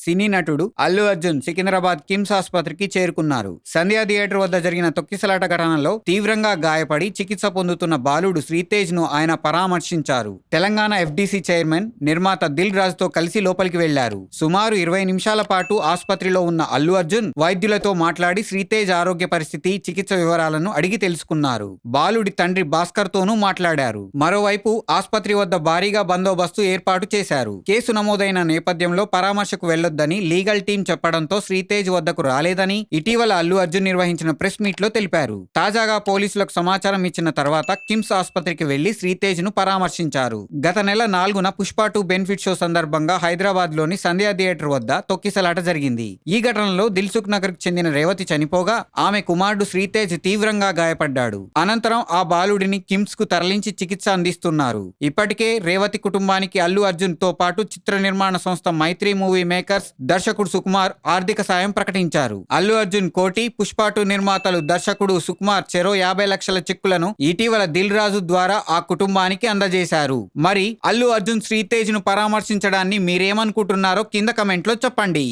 సినీ నటుడు అల్లు అర్జున్ సికింద్రాబాద్ కిమ్స్ ఆసుపత్రికి చేరుకున్నారు. సంధ్యా థియేటర్ వద్ద జరిగిన తొక్కిసలాట ఘటనలో తీవ్రంగా గాయపడి చికిత్స పొందుతున్న బాలుడు శ్రీతేజ్ ను ఆయన పరామర్శించారు. తెలంగాణ ఎఫ్డీసీ చైర్మన్, నిర్మాత దిల్ రాజు తో కలిసి లోపలికి వెళ్లారు. సుమారు 20 నిమిషాల పాటు ఆసుపత్రిలో ఉన్న అల్లు అర్జున్ వైద్యులతో మాట్లాడి శ్రీతేజ్ ఆరోగ్య పరిస్థితి, చికిత్స వివరాలను అడిగి తెలుసుకున్నారు. బాలుడి తండ్రి భాస్కర్ తోనూ మాట్లాడారు. మరోవైపు ఆసుపత్రి వద్ద భారీగా బందోబస్తు ఏర్పాటు చేశారు. కేసు నమోదైన నేపథ్యంలో పరామర్శకు వెళ్లొద్దని లీగల్ టీం చెప్పడంతో శ్రీతేజ్ వద్దకు రాలేదని ఇటీవల అల్లు అర్జున్ నిర్వహించిన ప్రెస్ మీట్ లో తెలిపారు. తాజాగా పోలీసులకు సమాచారం ఇచ్చిన తర్వాత కిమ్స్ ఆసుపత్రికి వెళ్లి శ్రీతేజ్ ను పరామర్శించారు. గత నెల 4న పుష్ప 2 బెనిఫిట్ షో సందర్భంగా హైదరాబాద్ లోని సంధ్యా థియేటర్ వద్ద తొక్కిసలాట జరిగింది. ఈ ఘటనలో దిల్సుఖ్ నగర్ కు చెందిన రేవతి చనిపోగా ఆమె కుమారుడు శ్రీతేజ్ తీవ్రంగా గాయపడ్డాడు. అనంతరం ఆ బాలుడిని కిమ్స్ కు తరలించి చికిత్స అందిస్తున్నారు. ఇప్పటికే రేవతి కుటుంబానికి అల్లు అర్జున్ తో పాటు చిత్ర నిర్మాణ సంస్థ మైత్రి మూవీ మేకర్స్ దర్శకుడు సుకుమార్ ఆర్థిక సాయం ప్రకటించారు. అల్లు అర్జున్ కోటి, పుష్ప 2 నిర్మాతలు దర్శకుడు సుకుమార్ చెరో 50 లక్షల చెక్కులను ఇటీవల దిల్ రాజు ద్వారా ఆ కుటుంబానికి అందజేశారు. మరి అల్లు అర్జున్ శ్రీతేజ్ ను పరామర్శించడాన్ని మీరేమనుకుంటున్నారో కింద కమెంట్ లో చెప్పండి.